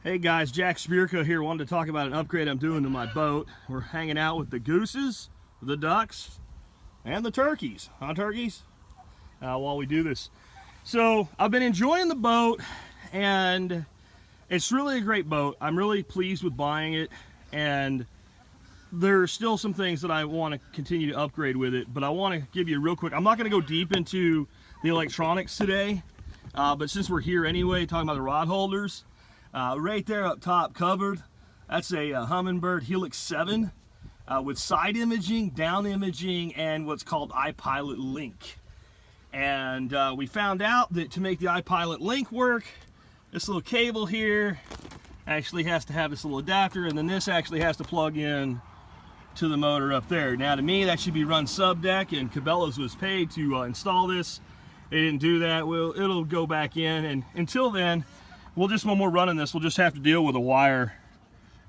Hey guys, Jack Spirko here. Wanted to talk about an upgrade I'm doing to my boat. We're hanging out with the gooses, the ducks, and the turkeys. Huh, turkeys? While we do this. So I've been enjoying the boat, and it's really a great boat. I'm really pleased with buying it, and there are still some things that I want to continue to upgrade with it, but I want to give you a real quick. I'm not going to go deep into the electronics today, but since we're here anyway, talking about the rod holders, right there up top covered, that's a Humminbird Helix 7 with side imaging, down imaging, and what's called iPilot Link. And we found out that to make the iPilot Link work, this little cable here actually has to have this little adapter, and then this actually has to plug in to the motor up there. Now to me, that should be run sub-deck, and Cabela's was paid to install this. They didn't do that. Well, it'll go back in, and until then, when we're running this, we'll just have to deal with a wire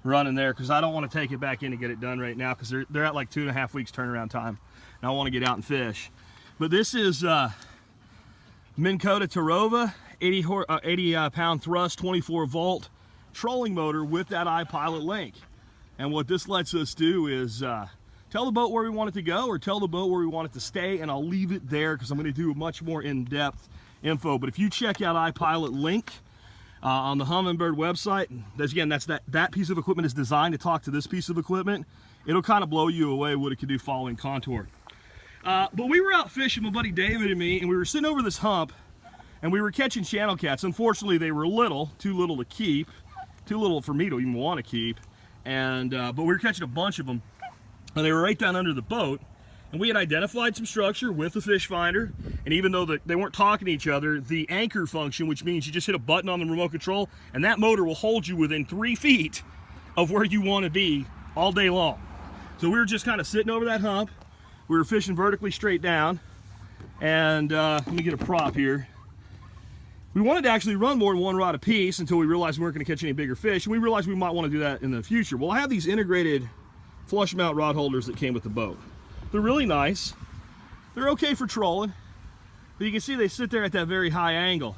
running there, because I don't want to take it back in to get it done right now, because they're at like 2.5 weeks turnaround time, and I want to get out and fish. But this is Minn Kota Tarova 80 pound thrust, 24 volt trolling motor with that iPilot Link. And what this lets us do is tell the boat where we want it to go, or tell the boat where we want it to stay, and I'll leave it there because I'm going to do much more in-depth info. But if you check out iPilot Link on the Humminbird website, that piece of equipment is designed to talk to this piece of equipment. It'll kind of blow you away what it can do following contour. But we were out fishing, my buddy David and me, and we were sitting over this hump, and we were catching channel cats. Unfortunately, they were too little to keep, too little for me to even want to keep. And but we were catching a bunch of them, and they were right down under the boat. And we had identified some structure with the fish finder, and even though they weren't talking to each other, the anchor function, which means you just hit a button on the remote control, and that motor will hold you within 3 feet of where you want to be all day long. So we were just kind of sitting over that hump. We were fishing vertically straight down, and let me get a prop here. We wanted to actually run more than one rod apiece until we realized we weren't going to catch any bigger fish, and we realized we might want to do that in the future. Well, I have these integrated flush mount rod holders that came with the boat. They're really nice. They're okay for trolling, but you can see they sit there at that very high angle.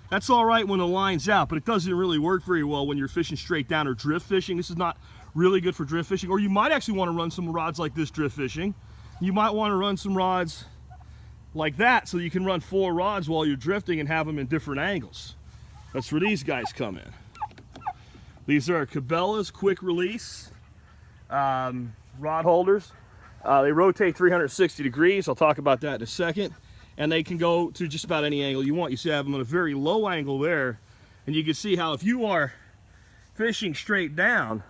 That's all right when the line's out, but it doesn't really work very well when you're fishing straight down or drift fishing. This is not really good for drift fishing, or you might actually want to run some rods like this drift fishing. You might want to run some rods like that so you can run 4 rods while you're drifting and have them in different angles. That's where these guys come in. These are Cabela's quick release rod holders. They rotate 360 degrees. I'll talk about that in a second. And they can go to just about any angle you want. You see I have them at a very low angle there. And you can see how if you are fishing straight down,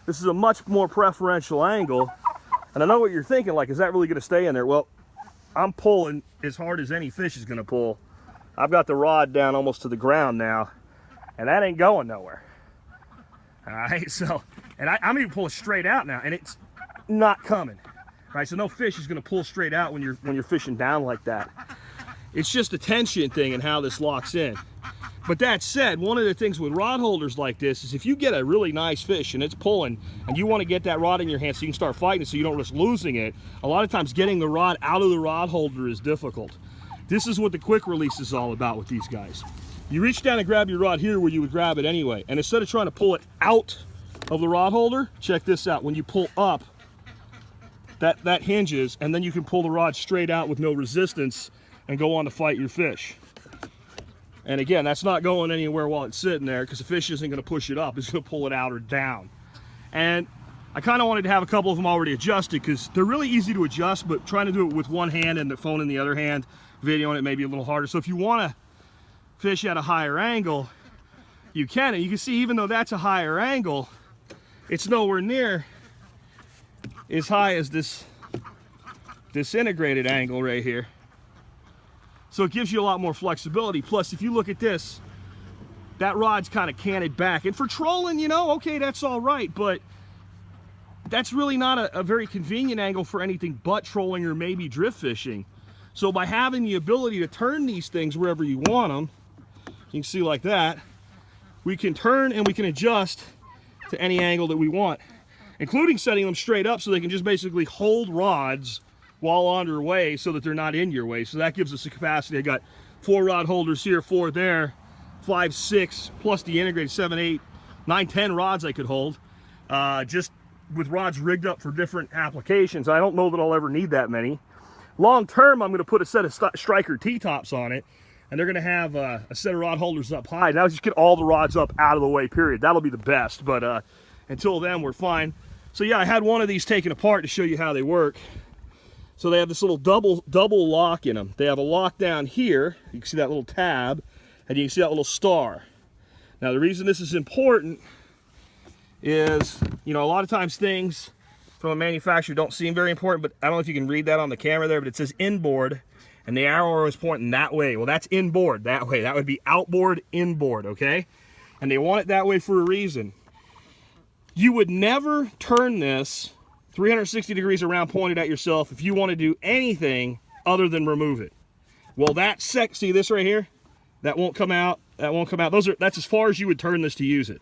this is a much more preferential angle. And I know what you're thinking, like, is that really going to stay in there? Well, I'm pulling as hard as any fish is going to pull. I've got the rod down almost to the ground now, and that ain't going nowhere. All right, so, and I'm even pulling straight out now, and it's not coming. All right, so no fish is going to pull straight out when you're fishing down like that. It's just a tension thing and how this locks in. But that said, one of the things with rod holders like this is if you get a really nice fish and it's pulling and you want to get that rod in your hand so you can start fighting so you don't risk losing it, a lot of times getting the rod out of the rod holder is difficult. This is what the quick release is all about with these guys. You reach down and grab your rod here where you would grab it anyway, and instead of trying to pull it out of the rod holder, check this out. When you pull up, that hinges, and then you can pull the rod straight out with no resistance and go on to fight your fish. And again, that's not going anywhere while it's sitting there, because the fish isn't going to push it up. It's going to pull it out or down. And I kind of wanted to have a couple of them already adjusted, because they're really easy to adjust, but trying to do it with one hand and the phone in the other hand, videoing it may be a little harder. So if you want to fish at a higher angle, you can. And you can see, even though that's a higher angle, it's nowhere near as high as this integrated angle right here. So it gives you a lot more flexibility. Plus, if you look at this, that rod's kind of canted back. And for trolling, you know, okay, that's all right, but that's really not a very convenient angle for anything but trolling or maybe drift fishing. So by having the ability to turn these things wherever you want them, you can see like that, we can turn and we can adjust to any angle that we want, including setting them straight up so they can just basically hold rods while on their way so that they're not in your way. So that gives us the capacity. I got 4 rod holders here, 4 there, 5, 6, plus the integrated 7, 8 10 rods I could hold, just with rods rigged up for different applications. I don't know that I'll ever need that many. Long term, I'm going to put a set of striker T-tops on it, and they're going to have a set of rod holders up high. Now just get all the rods up out of the way, period. That'll be the best, but until then, we're fine. So yeah, I had one of these taken apart to show you how they work. So they have this little double lock in them. They have a lock down here. You can see that little tab, and you can see that little star. Now the reason this is important is, you know, a lot of times things from a manufacturer don't seem very important, but I don't know if you can read that on the camera there, but it says inboard, and the arrow is pointing that way. Well, that's inboard that way. That would be outboard, inboard, okay? And they want it that way for a reason. You would never turn this 360 degrees around pointed at yourself if you want to do anything other than remove it. Well, see this right here? That won't come out, that won't come out. That's as far as you would turn this to use it.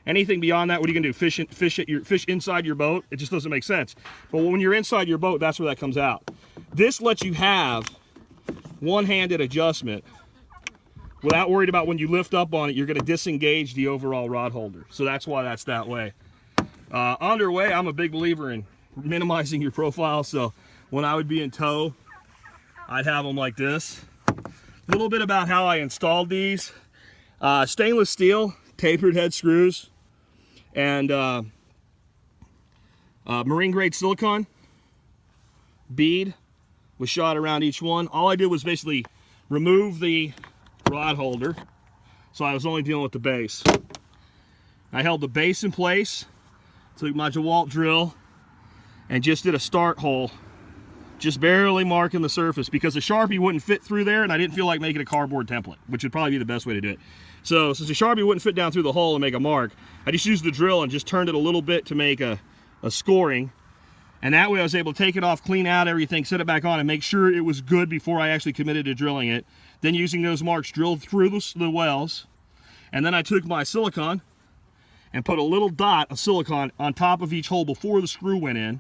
Anything beyond that, what are you gonna do? Fish inside your boat? It just doesn't make sense. But when you're inside your boat, that's where that comes out. This lets you have one-handed adjustment without worried about when you lift up on it, you're gonna disengage the overall rod holder. So that's why that's that way. Underway, I'm a big believer in minimizing your profile. So when I would be in tow, I'd have them like this. A little bit about how I installed these. Stainless steel, tapered head screws, and marine grade silicone bead was shot around each one. All I did was basically remove the rod holder, so I was only dealing with the base. I held the base in place, took my DeWalt drill, and just did a start hole, just barely marking the surface, because the Sharpie wouldn't fit through there, and I didn't feel like making a cardboard template, which would probably be the best way to do it. So since the Sharpie wouldn't fit down through the hole and make a mark, I just used the drill and just turned it a little bit to make a scoring. And that way I was able to take it off, clean out everything, set it back on, and make sure it was good before I actually committed to drilling it. Then using those marks, drilled through the wells. And then I took my silicone and put a little dot of silicone on top of each hole before the screw went in.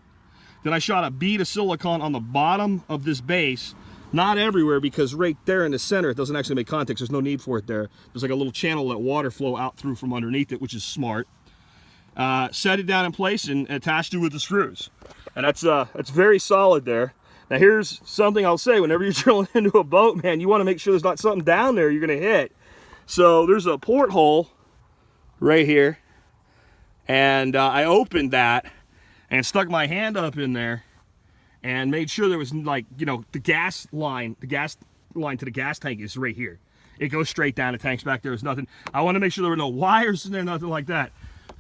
Then I shot a bead of silicone on the bottom of this base. Not everywhere, because right there in the center it doesn't actually make contact. There's no need for it there. There's like a little channel that water flow out through from underneath it, which is smart. Set it down in place and attached it with the screws. And that's very solid there. Now here's something I'll say: whenever you're drilling into a boat, man, you want to make sure there's not something down there you're gonna hit. So there's a porthole right here, and I opened that and stuck my hand up in there and made sure there was, like, you know, the gas line to the gas tank is right here. It goes straight down, the tank's back there. There's nothing. I want to make sure there were no wires in there, nothing like that.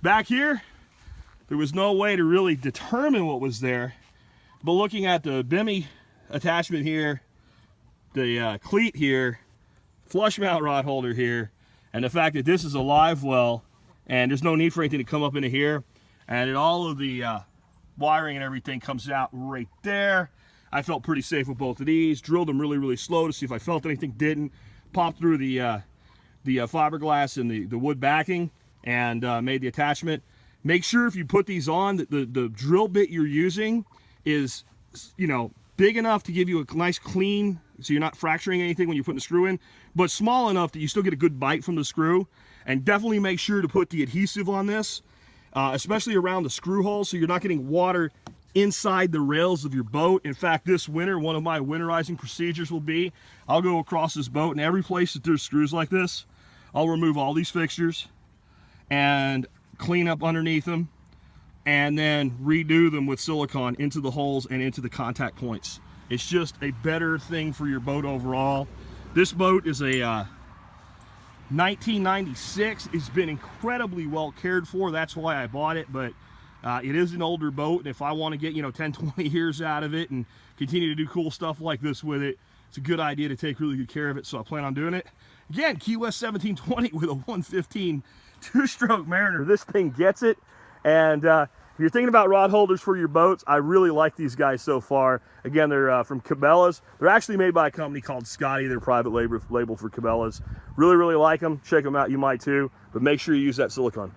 Back here, there was no way to really determine what was there, but looking at the bimmy attachment here, the cleat here, flush mount rod holder here, and the fact that this is a live well and there's no need for anything to come up into here, and all of the wiring and everything comes out right there. I felt pretty safe with both of these. Drilled them really, really slow to see if I felt anything. Didn't. Popped through the fiberglass and the wood backing, and made the attachment. Make sure if you put these on, that the drill bit you're using is, you know, big enough to give you a nice clean, so you're not fracturing anything when you're putting the screw in, but small enough that you still get a good bite from the screw. And definitely make sure to put the adhesive on this, especially around the screw hole, so you're not getting water inside the rails of your boat. In fact, this winter, one of my winterizing procedures will be, I'll go across this boat, and every place that there's screws like this, I'll remove all these fixtures and clean up underneath them, and then redo them with silicone into the holes and into the contact points. It's just a better thing for your boat overall. This boat is a 1996. It's been incredibly well cared for. That's why I bought it, but it is an older boat, and if I want to get, 10, 20 years out of it and continue to do cool stuff like this with it, it's a good idea to take really good care of it, so I plan on doing it. Again, Key West 1720 with a 115 two-stroke Mariner. This thing gets it, and if you're thinking about rod holders for your boats, I really like these guys so far. Again, they're from Cabela's. They're actually made by a company called Scotty. They're private label for Cabela's. Really, really like them. Check them out. You might too, but make sure you use that silicone.